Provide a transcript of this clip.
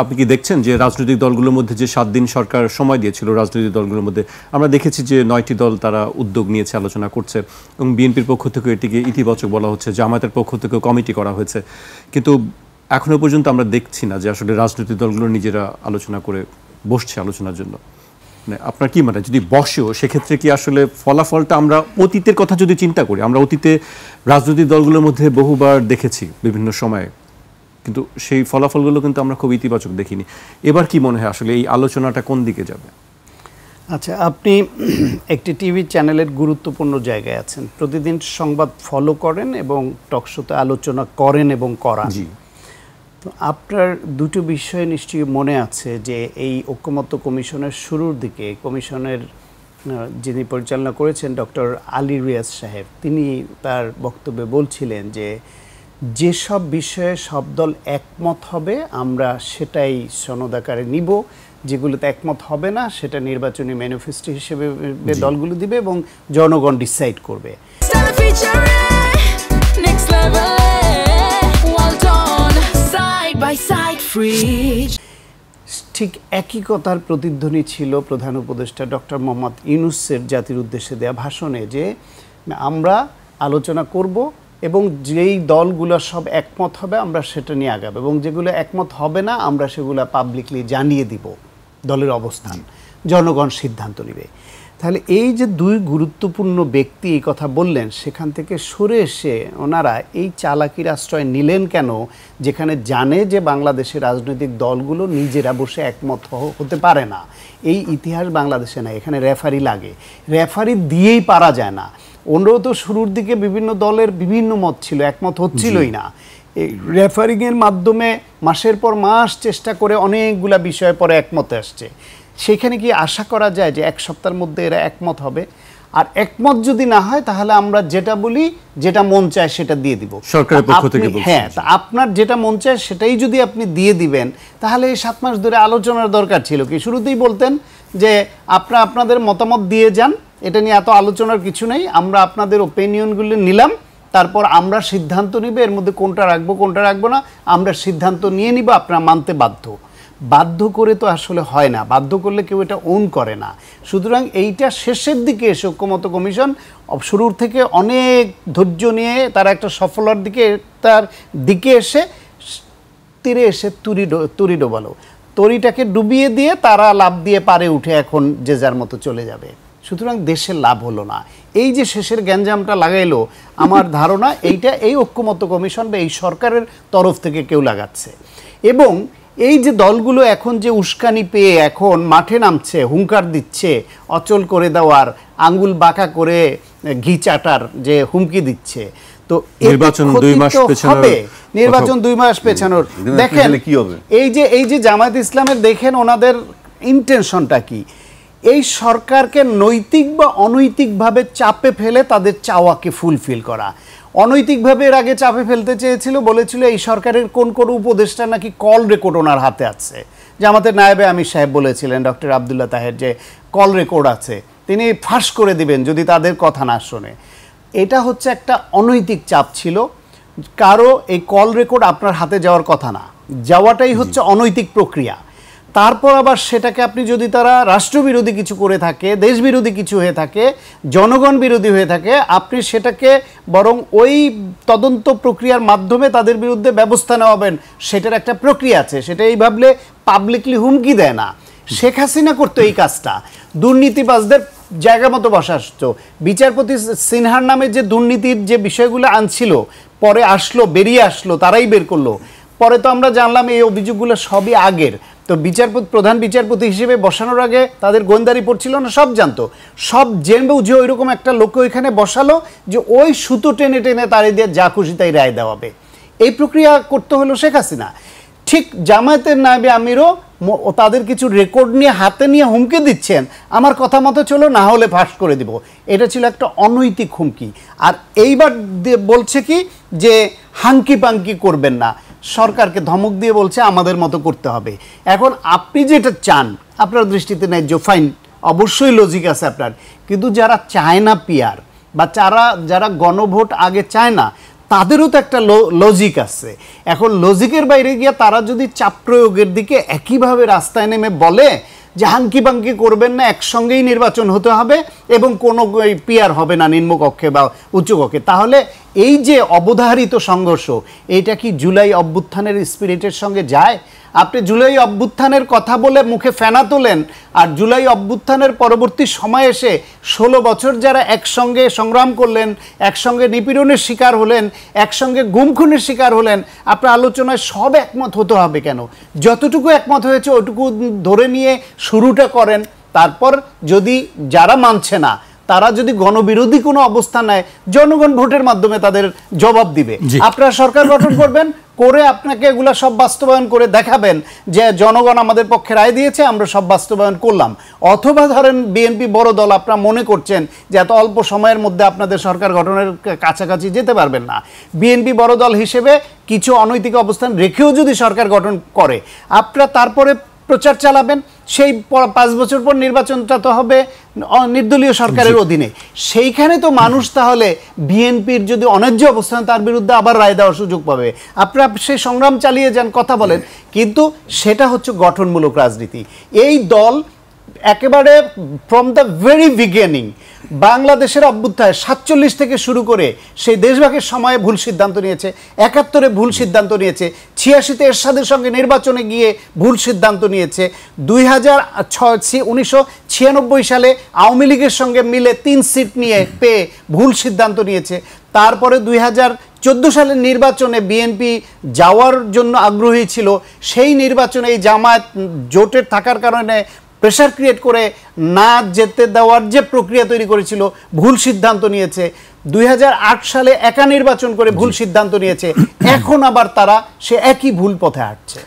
আপনি কি দেখছেন যে রাজনৈতিক দলগুলোর মধ্যে যে 7 দিন সরকার সময় দিয়েছিল রাজনৈতিক দলগুলোর মধ্যে, আমরা দেখেছি যে 9টি দল তারা উদ্যোগ নিয়েছে, আলোচনা করছে, এবং বিএনপির পক্ষ থেকে এটিকে ইতিবাচক বলা হচ্ছে, জামায়াতের পক্ষ থেকে কমিটি করা হয়েছে, কিন্তু এখনো পর্যন্ত আমরা দেখছি না যে আসলে রাজনৈতিক দলগুলো নিজেরা আলোচনা করে বসছে আলোচনার জন্য। আপনার কি মানে যদি বসেও সেক্ষেত্রে কি আসলে ফলাফলটা, আমরা অতীতের কথা যদি চিন্তা করি, আমরা অতীতে রাজনৈতিক দলগুলোর মধ্যে বহুবার দেখেছি বিভিন্ন সময়ে, কিন্তু সেই ফলাফলগুলো কিন্তু আমরা খুব ইতিবাচক দেখিনি। এবার কি মনে হয় আসলে এই আলোচনাটা কোন দিকে যাবে? আচ্ছা, আপনি একটি টিভি চ্যানেলের গুরুত্বপূর্ণ জায়গায় আছেন, প্রতিদিন সংবাদ ফলো করেন এবং টকশোতে আলোচনা করেন এবং করান। তো আপনার দুটো বিষয় নিশ্চয়ই মনে আছে যে এই ঐকমত্য কমিশনের শুরুর দিকে কমিশনের যিনি পরিচালনা করেছেন ডক্টর আলী রিয়াজ সাহেব, তিনি তার বক্তব্যে বলছিলেন যে যেসব বিষয়ে সব দল একমত হবে আমরা সেটাই সনদ আকারে নিব, যেগুলোতে একমত হবে না সেটা নির্বাচনী ম্যানিফেস্টো হিসেবে দলগুলো দিবে এবং জনগণ ডিসাইড করবে। ঠিক একই কথার প্রতিধ্বনি ছিল প্রধান উপদেষ্টা ডক্টর মোহাম্মদ ইউনূসের জাতির উদ্দেশ্যে দেওয়া ভাষণে, যে আমরা আলোচনা করব এবং যেই দলগুলো সব একমত হবে আমরা সেটা নিয়ে আগাবো, এবং যেগুলো একমত হবে না আমরা সেগুলো পাবলিকলি জানিয়ে দিব দলের অবস্থান, জনগণ সিদ্ধান্ত নেবে। তাহলে এই যে দুই গুরুত্বপূর্ণ ব্যক্তি এই কথা বললেন, সেখান থেকে সরে এসে ওনারা এই চালাকির আশ্রয় নিলেন কেন, যেখানে জানে যে বাংলাদেশের রাজনৈতিক দলগুলো নিজেরা বসে একমত হতে পারে না। এই ইতিহাস বাংলাদেশে নাই, এখানে রেফারি লাগে, রেফারি দিয়েই পারা যায় না। ওনারাও তো শুরুর দিকে বিভিন্ন দলের বিভিন্ন মত ছিল, একমত হচ্ছিলই না। এই রেফারিংয়ের মাধ্যমে মাসের পর মাস চেষ্টা করে অনেকগুলা বিষয় পরে একমতে আসছে। সেখানে কি আশা করা যায় যে এক সপ্তাহের মধ্যে এরা একমত হবে? আর একমত যদি না হয় তাহলে আমরা যেটা বলি, যেটা মন চায় সেটা দিয়ে দিব সরকারের পক্ষ থেকে। হ্যাঁ, তা আপনার যেটা মন চায় সেটাই যদি আপনি দিয়ে দিবেন, তাহলে এই 7 মাস ধরে আলোচনার দরকার ছিল কি? শুরুতেই বলতেন যে আপনারা আপনাদের মতামত দিয়ে যান, এটা নিয়ে এত আলোচনার কিছু নেই, আমরা আপনাদের ওপিনিয়নগুলো নিলাম, তারপর আমরা সিদ্ধান্ত নিব এর মধ্যে কোনটা রাখবো কোনটা রাখবো না, আমরা সিদ্ধান্ত নিয়ে নিব, আপনারা মানতে বাধ্য। বাধ্য করে তো আসলে হয় না, বাধ্য করলে কেউ এটা ওন করে না। সুতরাং এইটা শেষের দিকে এসে ঐকমত্য কমিশন শুরুর থেকে অনেক ধৈর্য নিয়ে তারা একটা সফলতার দিকে এসে তীরে এসে তুরি ডোবালো, তরিটাকে ডুবিয়ে দিয়ে তারা লাভ দিয়ে পারে উঠে এখন যে যার মতো চলে যাবে। সুতরাং দেশের লাভ হলো না। এই যে শেষের গ্যাঞ্জামটা লাগাইলো, আমার ধারণা এইটা এই ঐকমত্য কমিশন বা এই সরকারের তরফ থেকে কেউ লাগাচ্ছে। এবং এই যে দলগুলো এখন যে উস্কানি পেয়ে এখন মাঠে নামছে, হুঙ্কার দিচ্ছে অচল করে দেওয়ার, আঙ্গুল বাঁকা করে ঘি চাটার যে হুমকি দিচ্ছে, তো নির্বাচন 2 মাস পেছানোর, নির্বাচন 2 মাস পেছানোর দেখেন কি হবে। এই যে জামায়াত ইসলামের দেখেন ওনাদের ইন্টেনশনটা কি, এই সরকারকে নৈতিক বা অনৈতিকভাবে চাপে ফেলে তাদের চাওয়াকে ফুলফিল করা। অনৈতিকভাবে এর আগে চাপে ফেলতে চেয়েছিল, বলেছিল এই সরকারের কোন কোন উপদেষ্টা নাকি কল রেকর্ড ওনার হাতে আছে। জামাতের নায়েবে আমির সাহেব বলেছিলেন ডক্টর আবদুল্লাহ তাহের যে কল রেকর্ড আছে, তিনি ফাঁস করে দিবেন যদি তাদের কথা না শোনে। এটা হচ্ছে একটা অনৈতিক চাপ ছিল, কারো এই কল রেকর্ড আপনার হাতে যাওয়ার কথা না, যাওয়াটাই হচ্ছে অনৈতিক প্রক্রিয়া। তারপর আবার সেটাকে আপনি যদি তারা রাষ্ট্রবিরোধী কিছু করে থাকে, দেশবিরোধী কিছু হয়ে থাকে, জনগণ বিরোধী হয়ে থাকে, আপনি সেটাকে বরং ওই তদন্ত প্রক্রিয়ার মাধ্যমে তাদের বিরুদ্ধে ব্যবস্থা নেওয়াবেন, সেটার একটা প্রক্রিয়া আছে। সেটা এই ভাবলে পাবলিকলি হুমকি দেয় না। শেখ হাসিনা করতো এই কাজটা, দুর্নীতিবাজদের জায়গা মতো বসাতো। বিচারপতি সিনহার নামে যে দুর্নীতির যে বিষয়গুলো আনছিল, পরে আসলো, বেরিয়ে আসলো, তারাই বের করলো। পরে তো আমরা জানলাম এই অভিযোগগুলো সবই আগের। তো প্রধান বিচারপতি হিসেবে বসানোর আগে তাদের গোয়েন্দা রিপোর্ট ছিল না, সব জানতো, সব জেনে বুঝে ওইরকম একটা লোককে ওইখানে বসালো যে ওই সুতো টেনে টেনে তারে দিয়ে যা খুশি তাই রায় দেওয়াবে। এই প্রক্রিয়া করতে হলো শেখ হাসিনা। ঠিক জামায়াতের নায়েবে আমিরও তাদের কিছু রেকর্ড নিয়ে হাতে নিয়ে হুমকি দিচ্ছেন, আমার কথা মতো চলো, না হলে ফাঁস করে দিব। এটা ছিল একটা অনৈতিক হুমকি। আর এইবার বলছে কি যে হাঙ্কি পাঙ্কি করবেন না, সরকারকে ধমক দিয়ে বলছে আমাদের মতো করতে হবে। এখন আপনি যেটা চান আপনার দৃষ্টিতে ন্যায্য, ফাইন, অবশ্যই লজিক আছে আপনার, কিন্তু যারা চায় না পিয়ার বা যারা গণভোট আগে চায় না, তাদেরও তো একটা লজিক আছে। এখন লজিকের বাইরে গিয়ে তারা যদি চাপ প্রয়োগের দিকে একইভাবে রাস্তায় নেমে বলে যে হাঙ্কি পাঙ্কি করবেন না, একসঙ্গেই নির্বাচন হতে হবে এবং কোনো পিয়ার হবে না নিম্নকক্ষে বা উচ্চকক্ষে, তাহলে এই যে অবধারিত সংঘর্ষ, এইটা কি জুলাই অভ্যুত্থানের স্পিরিটের সঙ্গে যায়? আপনি জুলাই অভ্যুত্থানের কথা বলে মুখে ফেনা তোলেন, আর জুলাই অভ্যুত্থানের পরবর্তী সময় এসে 16 বছর যারা একসঙ্গে সংগ্রাম করলেন, একসঙ্গে নিপীড়নের শিকার হলেন, একসঙ্গে গুম খুনের শিকার হলেন, আপনার আলোচনায় সব একমত হতে হবে কেন? যতটুকু একমত হয়েছে ওটুকু ধরে নিয়ে শুরুটা করেন। তারপর যদি যারা মানছে না তারা যদি গণবিরোধী কোনো অবস্থান নেয়, জনগণ ভোটের মাধ্যমে তাদের জবাব দিবে। আপনারা সরকার গঠন করবেন, করে আপনাকে এগুলা সব বাস্তবায়ন করে দেখাবেন যে জনগণ আমাদের পক্ষে রায় দিয়েছে, আমরা সব বাস্তবায়ন করলাম। অথবা ধরেন বিএনপি বড় দল, আপনারা মনে করছেন যে এত অল্প সময়ের মধ্যে আপনাদের সরকার গঠনের কাছাকাছি যেতে পারবেন না, বিএনপি বড় দল হিসেবে কিছু অনৈতিক অবস্থান রেখেও যদি সরকার গঠন করে, আপনারা তারপরে প্রচার চালাবেন। সেই 5 বছর পর নির্বাচনটা তো হবে নির্দলীয় সরকারের অধীনে। সেইখানে তো মানুষ তাহলে বিএনপির যদি অন্যায্য অবস্থান, তার বিরুদ্ধে আবার রায় দেওয়ার সুযোগ পাবে। আপনারা সেই সংগ্রাম চালিয়ে যান, কথা বলেন, কিন্তু সেটা হচ্ছে গঠনমূলক রাজনীতি। এই দল একেবারে ফ্রম দ্য ভেরি বিগিনিং বাংলাদেশের অভ্যুত্থান 47 থেকে শুরু করে সেই দেশভাগের সময়ে ভুল সিদ্ধান্ত নিয়েছে, 71-এ ভুল সিদ্ধান্ত নিয়েছে, 86-তে এরশাদের সঙ্গে নির্বাচনে গিয়ে ভুল সিদ্ধান্ত নিয়েছে, 1996 সালে আওয়ামী লীগের সঙ্গে মিলে 3 সিট নিয়ে পেয়ে ভুল সিদ্ধান্ত নিয়েছে। তারপরে 2014 সালের নির্বাচনে বিএনপি যাওয়ার জন্য আগ্রহী ছিল, সেই নির্বাচনে এই জামায়াত জোটের থাকার কারণে প্রেশার ক্রিয়েট করে না যেতে দেওয়ার যে প্রক্রিয়া তৈরি করেছিল, ভুল সিদ্ধান্ত নিয়েছে। 2008 সালে একা নির্বাচন করে ভুল সিদ্ধান্ত নিয়েছে। এখন আবার তারা সে একই ভুল পথে হাঁটছে।